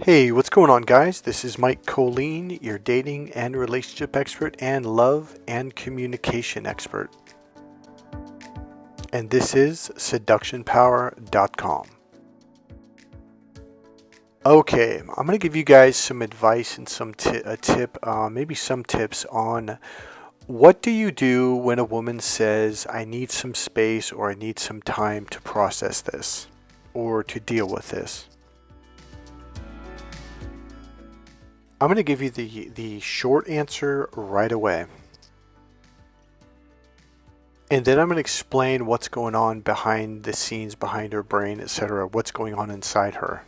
Hey, what's going on, guys? This is Mike Kollin, your dating and relationship expert and love and communication expert. And this is seductionpower.com. Okay, I'm going to give you guys some advice and maybe some tips on what do you do when a woman says, I need some space or I need some time to process this or to deal with this. I'm going to give you the short answer right away. And then I'm going to explain what's going on behind the scenes, behind her brain, etc. What's going on inside her.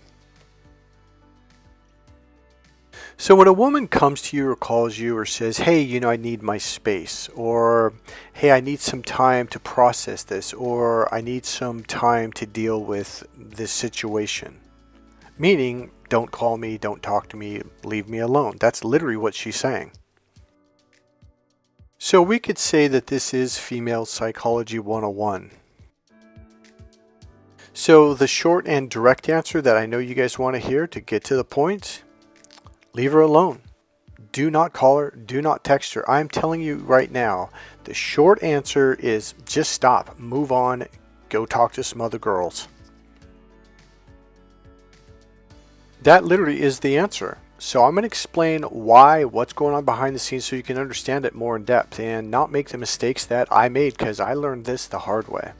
So when a woman comes to you or calls you or says, hey, I need my space, or hey, I need some time to process this, or I need some time to deal with this situation, meaning don't call me, don't talk to me, leave me alone. That's literally what she's saying. So we could say that this is female psychology 101. So the short and direct answer that I know you guys want to hear to get to the point, leave her alone. Do not call her, do not text her. I'm telling you right now, the short answer is just stop, move on, go talk to some other girls. That literally is the answer. So I'm going to explain what's going on behind the scenes so you can understand it more in depth and not make the mistakes that I made, because I learned this the hard way.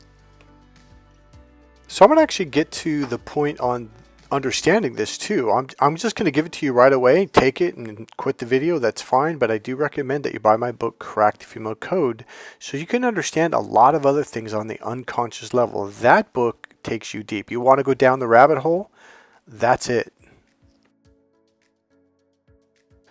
So I'm going to actually get to the point on understanding this too. I'm just going to give it to you right away. Take it and quit the video. That's fine. But I do recommend that you buy my book, Crack the Female Code, so you can understand a lot of other things on the unconscious level. That book takes you deep. You want to go down the rabbit hole? That's it.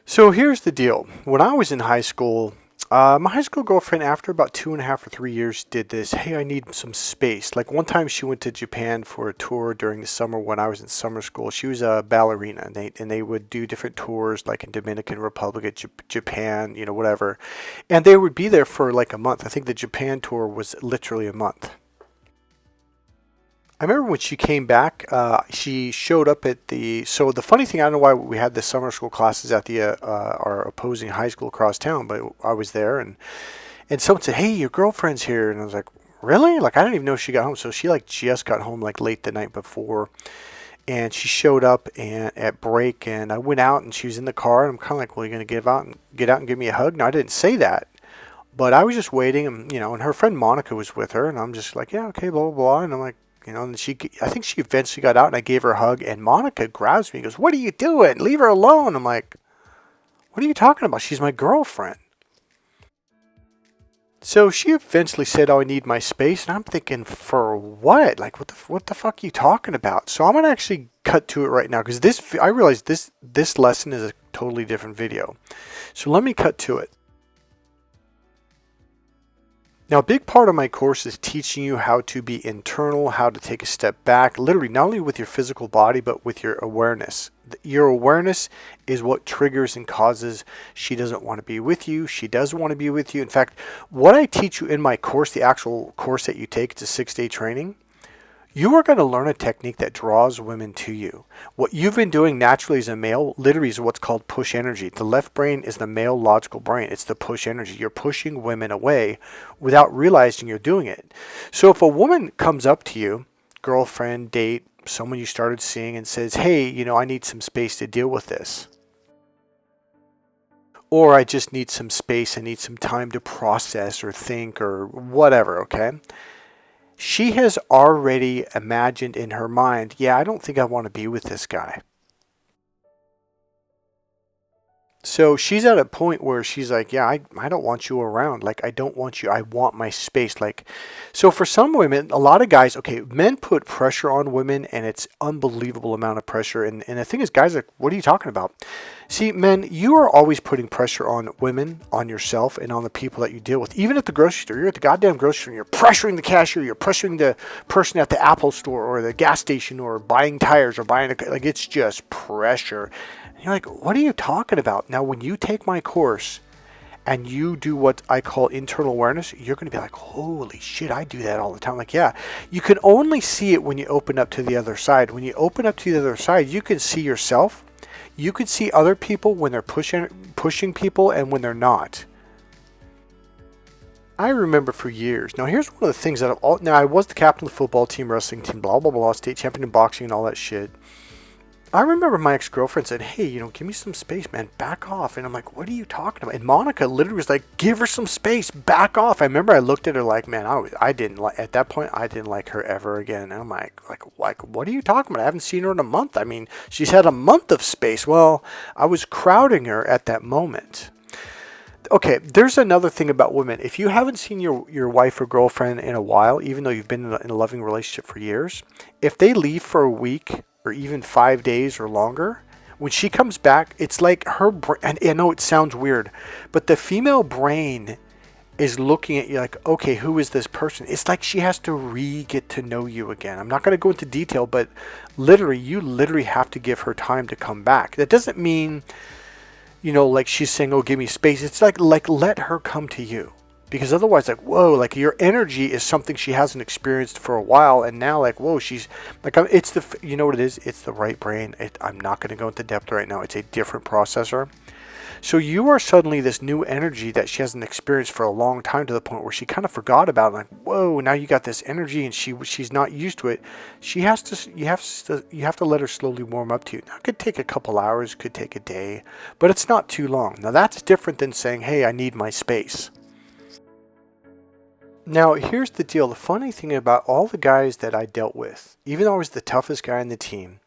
So here's the deal. When I was in high school, my high school girlfriend, after about 2.5 or 3 years, did this, hey, I need some space. Like one time she went to Japan for a tour during the summer when I was in summer school. She was a ballerina, and they would do different tours like in Dominican Republic, Japan, whatever. And they would be there for like a month. I think the Japan tour was literally a month. I remember when she came back, she showed up at so the funny thing, I don't know why we had the summer school classes at our opposing high school across town, but I was there and someone said, hey, your girlfriend's here. And I was like, really? Like, I didn't even know she got home. So she just got home like late the night before, and she showed up at break, and I went out and she was in the car, and I'm kind of like, well, you're going to get out and give me a hug? No, I didn't say that. But I was just waiting, and, and her friend Monica was with her, and I'm just like, yeah, okay, blah, blah, blah. And I'm like, and I think she eventually got out, and I gave her a hug, and Monica grabs me and goes, what are you doing? Leave her alone. I'm like, what are you talking about? She's my girlfriend. So she eventually said, oh, I need my space. And I'm thinking, for what? Like, what the fuck are you talking about? So I'm going to actually cut to it right now, because I realize this lesson is a totally different video. So let me cut to it. Now, a big part of my course is teaching you how to be internal, how to take a step back, literally not only with your physical body, but with your awareness. Your awareness is what triggers and causes she doesn't want to be with you. She does want to be with you. In fact, what I teach you in my course, the actual course that you take, it's a 6-day training, you are going to learn a technique that draws women to you. What you've been doing naturally as a male literally is what's called push energy. The left brain is the male logical brain. It's the push energy. You're pushing women away without realizing you're doing it. So if a woman comes up to you, girlfriend, date, someone you started seeing, and says, hey, I need some space to deal with this. Or I just need some space. I need some time to process or think or whatever, okay? She has already imagined in her mind, yeah, I don't think I want to be with this guy. So she's at a point where she's like, yeah, I don't want you around. Like, I don't want you. I want my space. Like, so for some women, a lot of guys, okay, men put pressure on women, and it's unbelievable amount of pressure. And the thing is, guys are like, what are you talking about? See, men, you are always putting pressure on women, on yourself, and on the people that you deal with. Even at the grocery store, you're at the goddamn grocery store, and you're pressuring the cashier, you're pressuring the person at the Apple store or the gas station or buying tires or like, it's just pressure. You're like, what are you talking about? Now, when you take my course and you do what I call internal awareness, you're going to be like, holy shit, I do that all the time. Like, yeah, you can only see it when you open up to the other side. When you open up to the other side, you can see yourself You could see other people when they're pushing people and when they're not. I remember for years. Now, here's one of the things that now I was the captain of the football team, wrestling team, blah, blah, blah, state champion in boxing and all that shit. I remember my ex-girlfriend said, hey, give me some space, man, back off. And I'm like, what are you talking about? And Monica literally was like, give her some space, back off. I remember I looked at her like, man, I didn't like, at that point, I didn't like her ever again. And I'm like, what are you talking about? I haven't seen her in a month. I mean, she's had a month of space. Well, I was crowding her at that moment. Okay, there's another thing about women. If you haven't seen your wife or girlfriend in a while, even though you've been in a loving relationship for years, if they leave for a week or even 5 days or longer, when she comes back, it's like her brain, and I know it sounds weird, but the female brain is looking at you like, okay, who is this person? It's like she has to get to know you again. I'm not going to go into detail, but you literally have to give her time to come back. That doesn't mean, like she's saying, oh, give me space. It's like let her come to you. Because otherwise, like, whoa, like your energy is something she hasn't experienced for a while. And now, like, whoa, she's like, it's you know what it is? It's the right brain. I'm not going to go into depth right now. It's a different processor. So you are suddenly this new energy that she hasn't experienced for a long time, to the point where she kind of forgot about it. Like, whoa, now you got this energy and she's not used to it. You have to let her slowly warm up to you. Now, it could take a couple hours, could take a day, but it's not too long. Now, that's different than saying, hey, I need my space. Now, here's the deal. The funny thing about all the guys that I dealt with, even though I was the toughest guy on the team,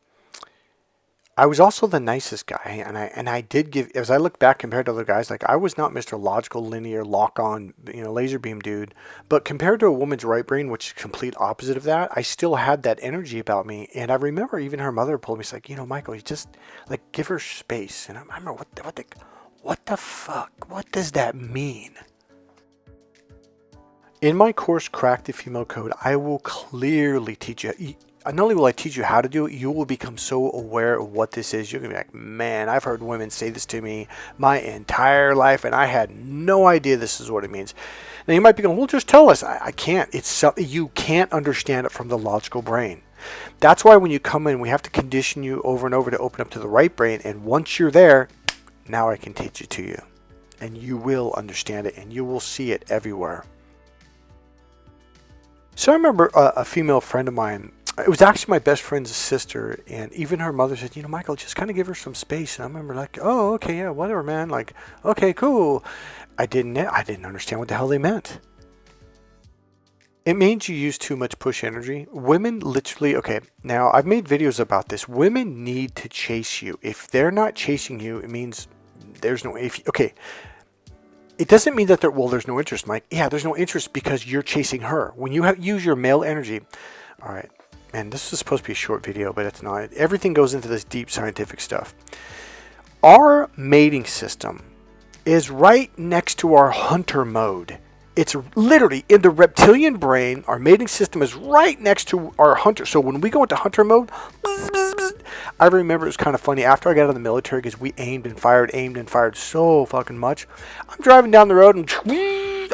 I was also the nicest guy. And I did give, as I look back compared to other guys, like I was not Mr. Logical, Linear, Lock-on, laser beam dude. But compared to a woman's right brain, which is complete opposite of that, I still had that energy about me. And I remember even her mother pulled me, she's like, Michael, you just, like, give her space. And I remember, what the fuck? What does that mean? In my course, Crack the Female Code, I will clearly teach you. Not only will I teach you how to do it, you will become so aware of what this is. You're going to be like, man, I've heard women say this to me my entire life, and I had no idea this is what it means. Now, you might be going, well, just tell us. I can't. It's something you can't understand it from the logical brain. That's why when you come in, we have to condition you over and over to open up to the right brain. And once you're there, now I can teach it to you. And you will understand it, and you will see it everywhere. So I remember a female friend of mine, it was actually my best friend's sister, and even her mother said, Michael, just kind of give her some space. And I remember like, oh, okay, yeah, whatever, man. Like, okay, cool. I didn't understand what the hell they meant. It means you use too much push energy. Women literally, okay, now I've made videos about this. Women need to chase you. If they're not chasing you, it means there's no, okay. It doesn't mean that there's no interest, Mike. Yeah, there's no interest because you're chasing her. When you use your male energy, all right, man, this is supposed to be a short video, but it's not. Everything goes into this deep scientific stuff. Our mating system is right next to our hunter mode. It's literally in the reptilian brain. Our mating system is right next to our hunter. So when we go into hunter mode, I remember it was kind of funny. After I got out of the military, because we aimed and fired so fucking much. I'm driving down the road and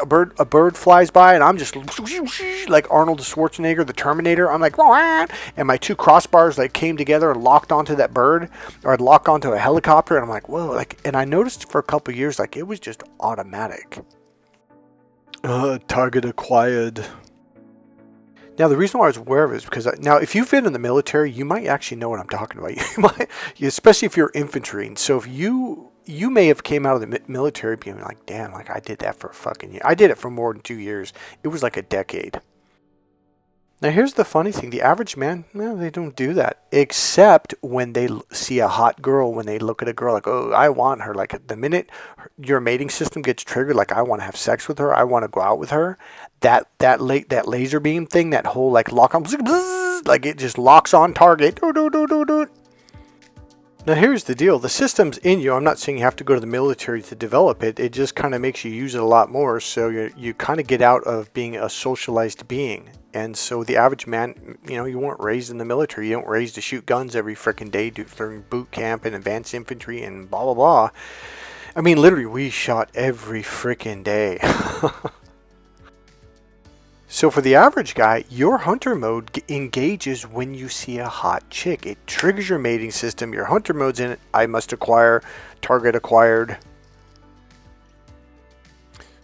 a bird flies by, and I'm just like Arnold Schwarzenegger, the Terminator. I'm like, and my two crossbars like came together and locked onto that bird, or I'd lock onto a helicopter, and I'm like, whoa, like, and I noticed for a couple of years, like it was just automatic. Target acquired. Now, the reason why I was aware of it is because now, if you've been in the military, you might actually know what I'm talking about. You might, especially if you're infantry. And so if you may have came out of the military being like, damn, like I did that for a fucking year. I did it for more than 2 years. It was like a decade. Now, here's the funny thing. The average man, no, they don't do that. Except when they see a hot girl, when they look at a girl like, oh, I want her. Like the minute your mating system gets triggered, like I want to have sex with her, I want to go out with her, that laser beam thing, that whole like lock on, like it just locks on target. Now, here's the deal. The system's in you. I'm not saying you have to go to the military to develop it. It just kind of makes you use it a lot more. So you kind of get out of being a socialized being. And so the average man, you weren't raised in the military. You weren't raised to shoot guns every freaking day during boot camp and advanced infantry and blah, blah, blah. I mean, literally, we shot every freaking day. So for the average guy, your hunter mode engages when you see a hot chick. It triggers your mating system. Your hunter mode's in it. I must acquire, target acquired.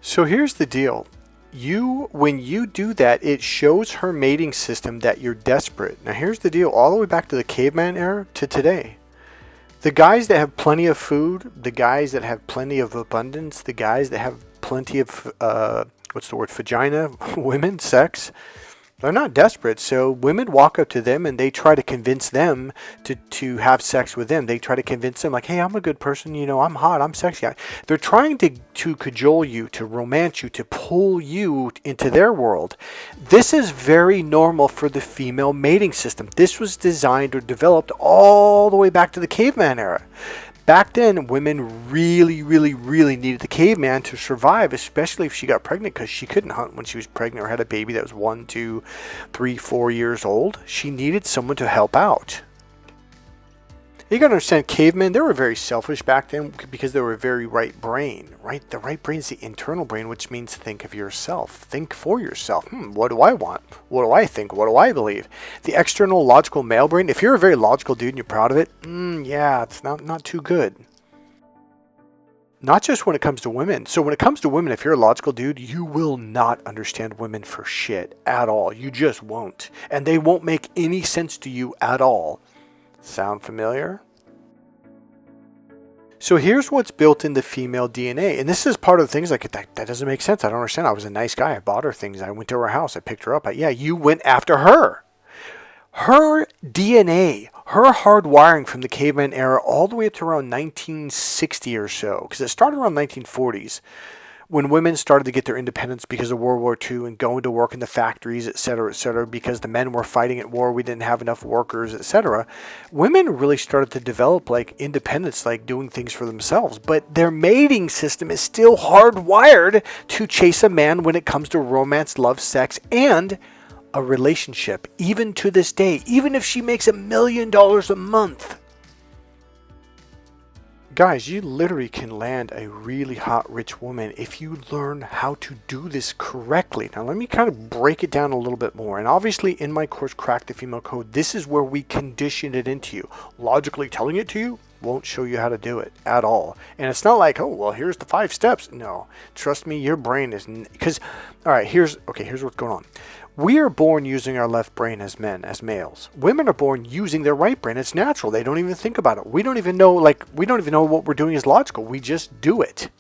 So here's the deal. When you do that, it shows her mating system that you're desperate. Now here's the deal, all the way back to the caveman era to today. The guys that have plenty of food, the guys that have plenty of abundance, the guys that have plenty of, vagina, women, sex, they're not desperate. So women walk up to them and they try to convince them to have sex with them. They try to convince them like, hey, I'm a good person. I'm hot. I'm sexy. They're trying to cajole you, to romance you, to pull you into their world. This is very normal for the female mating system. This was designed or developed all the way back to the caveman era. Back then, women really, really, really needed the caveman to survive, especially if she got pregnant, because she couldn't hunt when she was pregnant or had a baby that was 1, 2, 3, 4 years old. She needed someone to help out. You gotta understand, cavemen, they were very selfish back then because they were very right brain, right? The right brain is the internal brain, which means think of yourself. Think for yourself. What do I want? What do I think? What do I believe? The external logical male brain, if you're a very logical dude and you're proud of it, yeah, it's not too good. Not just when it comes to women. So when it comes to women, if you're a logical dude, you will not understand women for shit at all. You just won't. And they won't make any sense to you at all. Sound familiar? So here's what's built in the female DNA. And this is part of the things like, that doesn't make sense. I don't understand. I was a nice guy. I bought her things. I went to her house. I picked her up. Yeah, you went after her. Her DNA, her hardwiring from the caveman era all the way up to around 1960 or so, because it started around 1940s. When women started to get their independence because of World War II and going to work in the factories, etc., because the men were fighting at war, we didn't have enough workers, etc., women really started to develop like independence, like doing things for themselves. But their mating system is still hardwired to chase a man when it comes to romance, love, sex, and a relationship. Even to this day, even if she makes $1 million a month. Guys, you literally can land a really hot, rich woman if you learn how to do this correctly. Now, let me kind of break it down a little bit more. And obviously, in my course, Crack the Female Code, this is where we condition it into you. Logically telling it to you won't show you how to do it at all. And it's not like, oh, well, here's the 5 steps. No, trust me, your brain is... Because, all right, here's what's going on. We are born using our left brain as men, as males. Women are born using their right brain. It's natural. They don't even think about it. We don't even know what we're doing is logical. We just do it.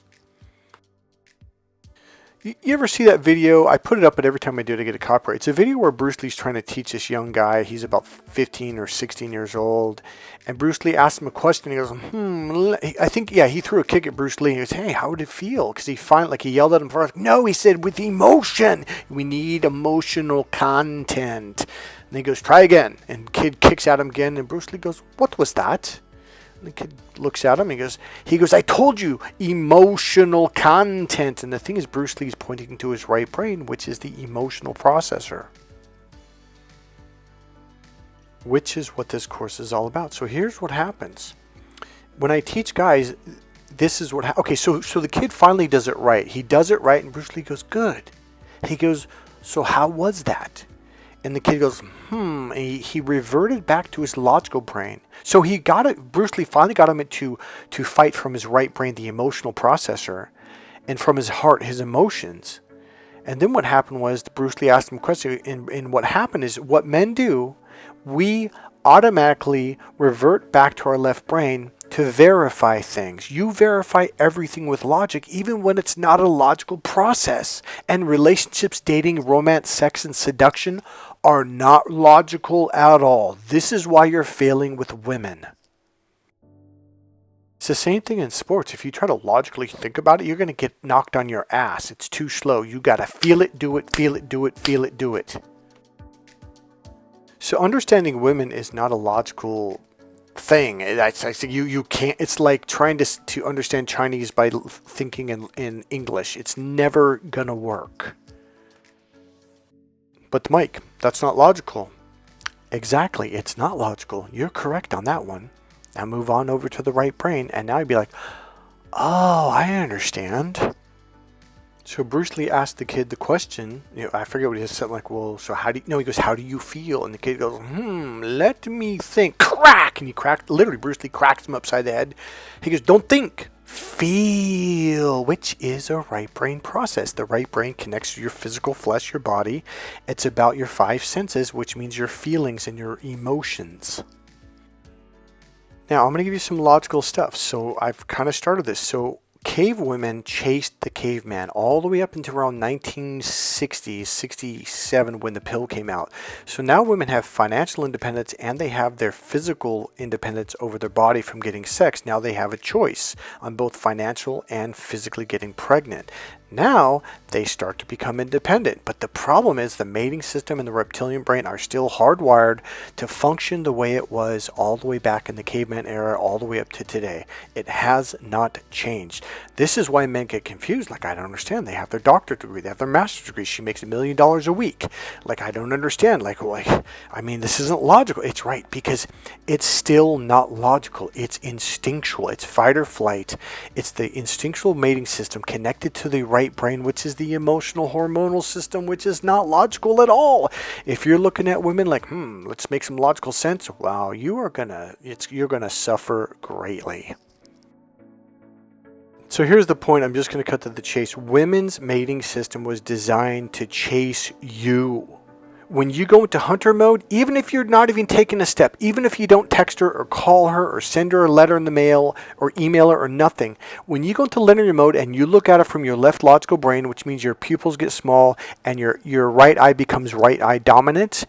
You ever see that video? I put it up, but every time I do it, I get a copyright. It's a video where Bruce Lee's trying to teach this young guy. He's about 15 or 16 years old. And Bruce Lee asked him a question. He goes, he threw a kick at Bruce Lee. He goes, hey, how would it feel? Because he yelled at him first. No, he said, with emotion. We need emotional content. And he goes, try again. And kid kicks at him again. And Bruce Lee goes, what was that? And the kid looks at him. He goes, I told you, emotional content. And the thing is, Bruce Lee's pointing to his right brain, which is the emotional processor. Which is what this course is all about. So here's what happens. When I teach guys, this is what happens. Okay, so the kid finally does it right. He does it right, and Bruce Lee goes, good. He goes, so how was that? And the kid goes, and he reverted back to his logical brain. So he got it. Bruce Lee finally got him to fight from his right brain, the emotional processor, and from his heart, his emotions. And then what happened was Bruce Lee asked him a question. And what happened is what men do, we automatically revert back to our left brain to verify things. You verify everything with logic, even when it's not a logical process. And relationships, dating, romance, sex, and seduction are not logical at all. This is why you're failing with women. It's the same thing in sports. If you try to logically think about it, you're going to get knocked on your ass. It's too slow. You got to feel it, do it, feel it, do it, feel it, do it. So understanding women is not a logical thing. You can't. It's like trying to understand Chinese by thinking in English. It's never gonna work. But Mike, that's not logical. Exactly, it's not logical. You're correct on that one. Now move on over to the right brain, and now you'd be like, oh, I understand. So Bruce Lee asked the kid the question, I forget what he said, something like, well, so how do you, no, he goes, how do you feel? And the kid goes, let me think. Crack! And he cracked, literally, Bruce Lee cracked him upside the head. He goes, don't think, feel, which is a right brain process. The right brain connects to your physical flesh, your body. It's about your 5 senses, which means your feelings and your emotions. Now, I'm going to give you some logical stuff. So I've kind of started this. So cave women chased the caveman all the way up until around 1960, 67 when the pill came out. So now women have financial independence and they have their physical independence over their body from getting sex. Now they have a choice on both financial and physically getting pregnant. Now they start to become independent. But the problem is the mating system and the reptilian brain are still hardwired to function the way it was all the way back in the caveman era, all the way up to today. It has not changed. This is why men get confused. Like, I don't understand. They have their doctorate degree. They have their master's degree. She makes $1 million a week. Like, I don't understand. I mean, this isn't logical. It's right, because it's still not logical. It's instinctual. It's fight or flight. It's the instinctual mating system connected to the right brain, which is the emotional hormonal system, which is not logical at all. If you're looking at women like, let's make some logical sense, wow, you're gonna suffer greatly. So here's the point. I'm just going to cut to the chase. Women's mating system was designed to chase you. When you go into hunter mode, even if you're not even taking a step, even if you don't text her or call her or send her a letter in the mail or email her or nothing, when you go into linear mode and you look at it from your left logical brain, which means your pupils get small and your right eye becomes right eye dominant,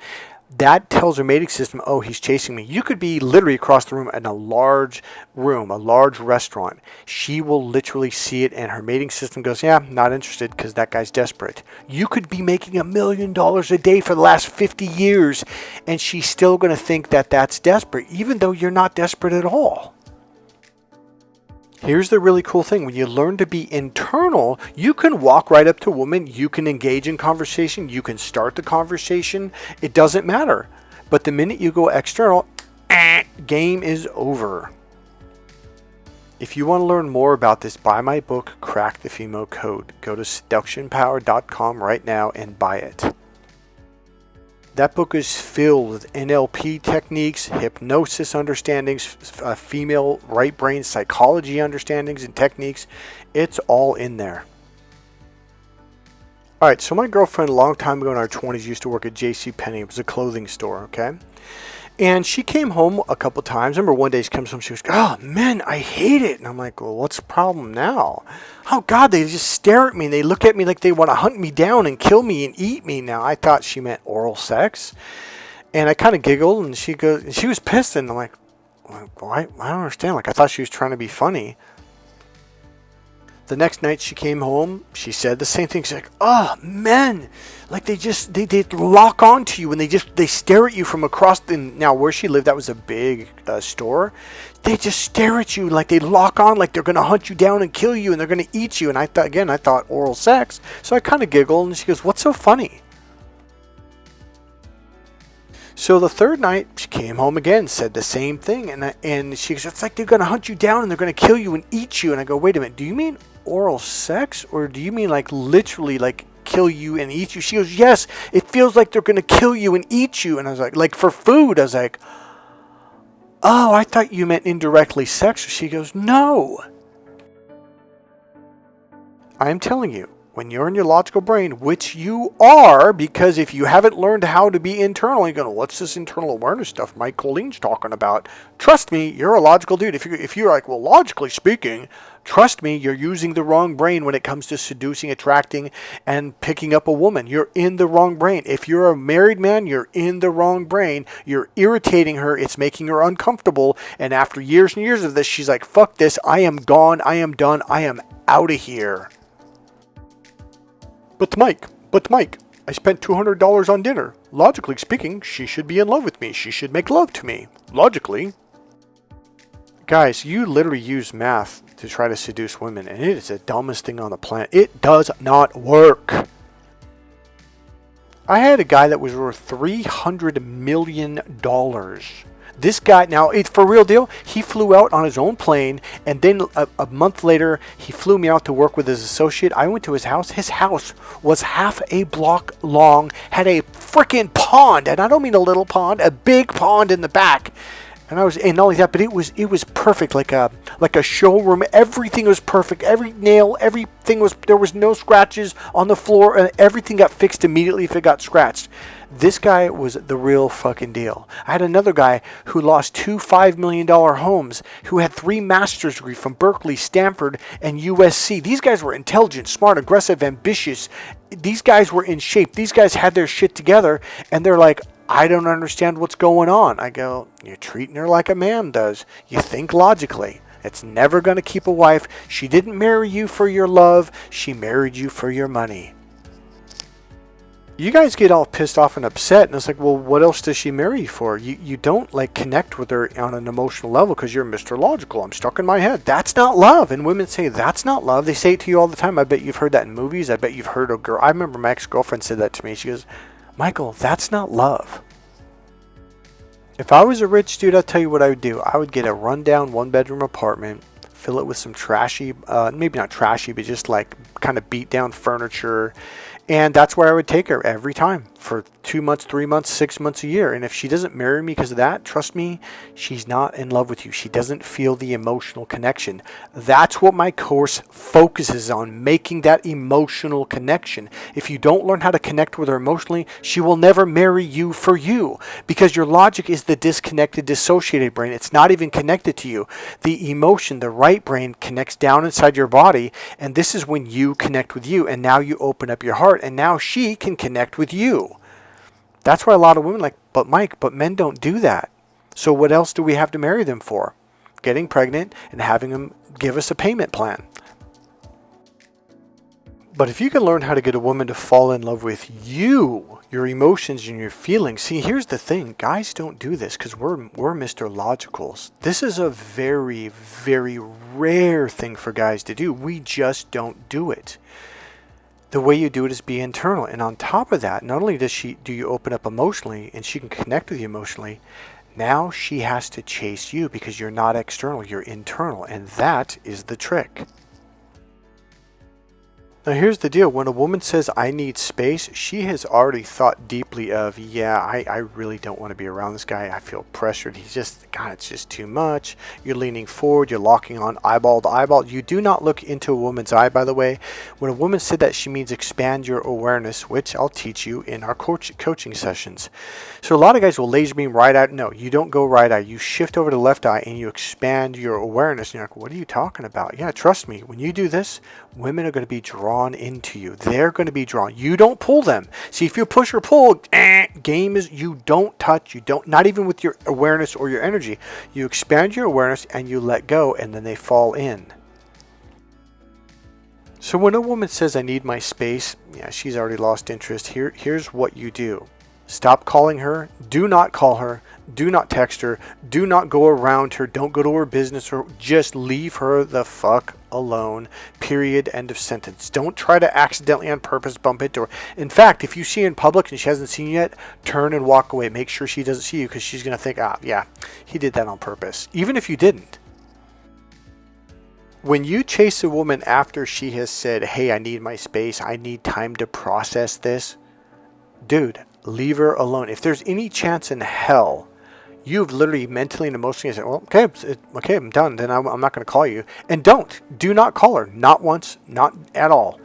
that tells her mating system, oh, he's chasing me. You could be literally across the room in a large room, a large restaurant. She will literally see it and her mating system goes, yeah, not interested because that guy's desperate. You could be making $1 million a day for the last 50 years and she's still going to think that that's desperate, even though you're not desperate at all. Here's the really cool thing. When you learn to be internal, you can walk right up to a woman. You can engage in conversation. You can start the conversation. It doesn't matter. But the minute you go external, game is over. If you want to learn more about this, buy my book, Crack the Female Code. Go to seductionpower.com right now and buy it. That book is filled with NLP techniques, hypnosis understandings, female right brain psychology understandings and techniques. It's all in there. All right, so my girlfriend a long time ago in our 20s used to work at JCPenney. It was a clothing store, okay? And she came home a couple times. I remember one day she comes home, she goes, oh, man, I hate it. And I'm like, well, what's the problem now? Oh, God, they just stare at me. And they look at me like they want to hunt me down and kill me and eat me. Now, I thought she meant oral sex. And I kind of giggled, and she goes, and she was pissed. And I'm like, why? I don't understand. Like, I thought she was trying to be funny. The next night she came home, she said the same thing. She's like, oh, men, like they lock onto you and they stare at you from across now where she lived, that was a big store. They just stare at you like they lock on, like they're going to hunt you down and kill you and they're going to eat you. And I thought oral sex. So I kind of giggled and she goes, what's so funny? So the third night, she came home again, said the same thing. And she goes, it's like they're going to hunt you down and they're going to kill you and eat you. And I go, wait a minute, do you mean oral sex? Or do you mean like literally like kill you and eat you? She goes, yes, it feels like they're going to kill you and eat you. And I was like for food? I was like, oh, I thought you meant indirectly sex. She goes, no. I'm telling you. When you're in your logical brain, which you are, because if you haven't learned how to be internal, you're going, what's this internal awareness stuff Mike Kollin's talking about? Trust me, you're a logical dude. If you're like, well, logically speaking, trust me, you're using the wrong brain when it comes to seducing, attracting, and picking up a woman. You're in the wrong brain. If you're a married man, you're in the wrong brain. You're irritating her. It's making her uncomfortable. And after years and years of this, she's like, fuck this. I am gone. I am done. I am out of here. But Mike, I spent $200 on dinner. Logically speaking, she should be in love with me. She should make love to me. Logically. Guys, you literally use math to try to seduce women, and it is the dumbest thing on the planet. It does not work. I had a guy that was worth $300 million This guy, now it's for real deal, he flew out on his own plane, and then a month later, he flew me out to work with his associate. I went to his house. His house was half a block long, had a freaking pond, and I don't mean a little pond, a big pond in the back. And not only that, but it was perfect, like a showroom. Everything was perfect. Every nail, everything was, there was no scratches on the floor, and everything got fixed immediately if it got scratched. This guy was the real fucking deal. I had another guy who lost two $5 million homes, who had 3 master's degrees from Berkeley, Stanford, and USC. These guys were intelligent, smart, aggressive, ambitious. These guys were in shape. These guys had their shit together, and they're like, I don't understand what's going on. I go, you're treating her like a man does. You think logically. It's never going to keep a wife. She didn't marry you for your love. She married you for your money. You guys get all pissed off and upset, and it's like, well, what else does she marry you for? You don't like connect with her on an emotional level because you're Mr. Logical. I'm stuck in my head. That's not love. And women say that's not love. They say it to you all the time. I bet you've heard that in movies. I bet you've heard a girl. I remember my ex-girlfriend said that to me. She goes, Michael, that's not love. If I was a rich dude, I'll tell you what I would do. I would get a rundown 1-bedroom apartment, fill it with some trashy, maybe not trashy, but just like kind of beat down furniture. And that's where I would take her every time for 2 months, 3 months, 6 months, a year. And if she doesn't marry me because of that, trust me, she's not in love with you. She doesn't feel the emotional connection. That's what my course focuses on, making that emotional connection. If you don't learn how to connect with her emotionally, she will never marry you for you, because your logic is the disconnected, dissociated brain. It's not even connected to you. The emotion, the right brain, connects down inside your body, and this is when you connect with you, and now you open up your heart, and now she can connect with you. That's why a lot of women like, but Mike, but men don't do that. So what else do we have to marry them for? Getting pregnant and having them give us a payment plan. But if you can learn how to get a woman to fall in love with you, your emotions and your feelings. See, here's the thing. Guys don't do this because we're Mr. Logicals. This is a very, very rare thing for guys to do. We just don't do it. The way you do it is be internal. And on top of that, not only do you open up emotionally and she can connect with you emotionally, now she has to chase you because you're not external, you're internal. And that is the trick. Now here's the deal. When a woman says, I need space, she has already thought deeply of, yeah, I really don't want to be around this guy. I feel pressured. He's just, God, it's just too much. You're leaning forward. You're locking on eyeball to eyeball. You do not look into a woman's eye, by the way. When a woman said that, she means expand your awareness, which I'll teach you in our coaching sessions. So a lot of guys will laser beam right eye. No, you don't go right eye. You shift over to the left eye and you expand your awareness. And you're like, what are you talking about? Yeah, trust me. When you do this, women are going to be drawn into you. They're going to be drawn. You don't pull them. See, if you push or pull, game is you don't touch. You don't, not even with your awareness or your energy. You expand your awareness and you let go, and then they fall in. So when a woman says, I need my space, yeah, she's already lost interest. Here's what you do. Stop calling her. Do not call her. Do not text her. Do not go around her. Don't go to her business, or just leave her the fuck alone. Period. End of sentence. Don't try to accidentally on purpose bump into her. In fact, if you see her in public and she hasn't seen you yet, turn and walk away. Make sure she doesn't see you, because she's going to think, yeah, he did that on purpose. Even if you didn't. When you chase a woman after she has said, hey, I need my space, I need time to process this, dude, leave her alone. If there's any chance in hell, you've literally mentally and emotionally said, well, okay, I'm done. Then I'm not going to call you. And do not call her. Not once, not at all.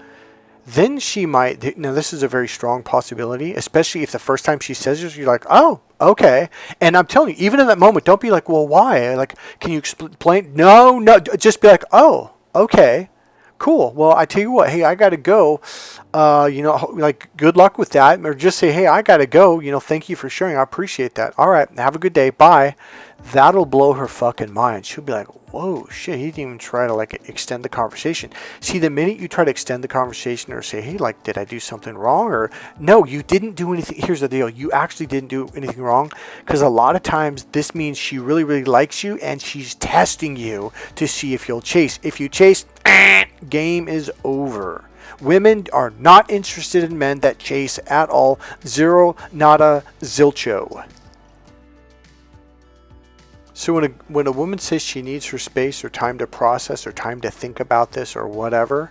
Then she might, now this is a very strong possibility, especially if the first time she says this, you're like, oh, okay. And I'm telling you, even in that moment, don't be like, well, why? Like, can you explain? No, just be like, oh, okay. Cool. Well, I tell you what, hey, I got to go. Like, good luck with that. Or just say, hey, I got to go. Thank you for sharing. I appreciate that. All right. Have a good day. Bye. That'll blow her fucking mind. She'll be like, whoa, shit, he didn't even try to, like, extend the conversation. See, the minute you try to extend the conversation or say, hey, like, did I do something wrong? Or, no, you didn't do anything. Here's the deal. You actually didn't do anything wrong, because a lot of times this means she really, really likes you, and she's testing you to see if you'll chase. If you chase, game is over. Women are not interested in men that chase at all. Zero, nada, zilcho. So when a woman says she needs her space or time to process or time to think about this or whatever,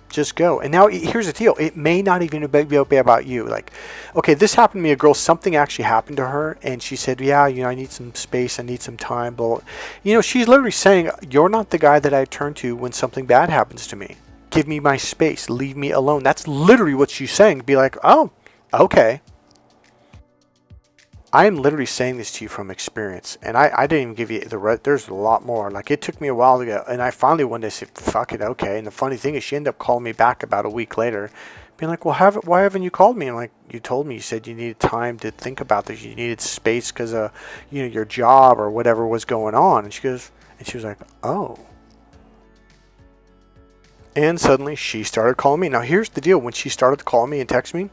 just go. And now here's the deal. It may not even be about you. Like, okay, this happened to me. A girl, something actually happened to her. And she said, yeah, I need some space. I need some time. Blah, blah. She's literally saying, you're not the guy that I turn to when something bad happens to me. Give me my space. Leave me alone. That's literally what she's saying. Be like, oh, okay. I am literally saying this to you from experience, and I didn't even give you there's a lot more. Like, it took me a while to go, and I finally one day said, fuck it, okay. And the funny thing is, she ended up calling me back about a week later, being like, well, why haven't you called me? I'm like, you told me, you said you needed time to think about this, you needed space because of your job or whatever was going on. And she was like, oh. And suddenly she started calling me. Now here's the deal: when she started to call me and text me,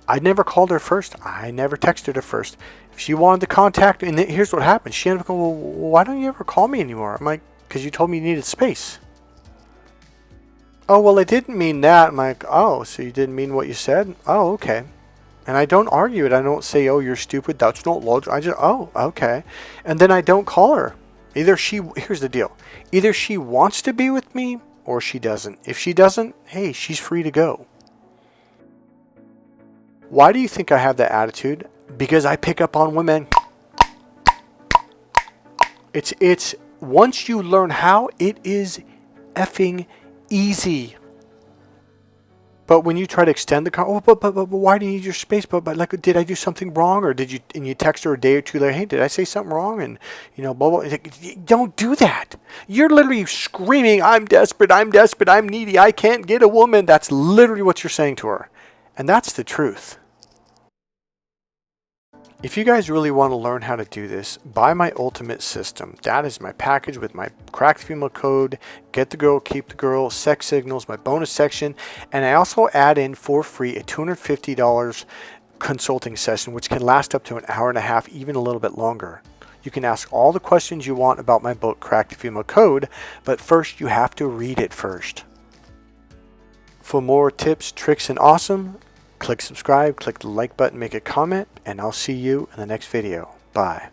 I never called her first. I never texted her first. If she wanted to contact me, and here's what happened. She ended up going, well, why don't you ever call me anymore? I'm like, because you told me you needed space. Oh, well, I didn't mean that. I'm like, oh, so you didn't mean what you said? Oh, okay. And I don't argue it. I don't say, oh, you're stupid. That's not logical. I just, oh, okay. And then I don't call her. Here's the deal. Either she wants to be with me or she doesn't. If she doesn't, hey, she's free to go. Why do you think I have that attitude? Because I pick up on women. It's once you learn how, it is effing easy. But when you try to extend the but why do you need your space? But like, did I do something wrong, or did you? And you text her a day or two later, hey, did I say something wrong? And blah blah. Don't do that. You're literally screaming, I'm desperate, I'm needy, I can't get a woman. That's literally what you're saying to her, and that's the truth. If you guys really want to learn how to do this, buy my ultimate system. That is my package with my Crack the Female code, Get the Girl, Keep the Girl, Sex Signals, my bonus section, and I also add in for free a $250 consulting session, which can last up to an hour and a half, even a little bit longer. You can ask all the questions you want about my book, Crack the Female Code, but first you have to read it first. For more tips, tricks, and awesome, click subscribe, click the like button, make a comment, and I'll see you in the next video. Bye.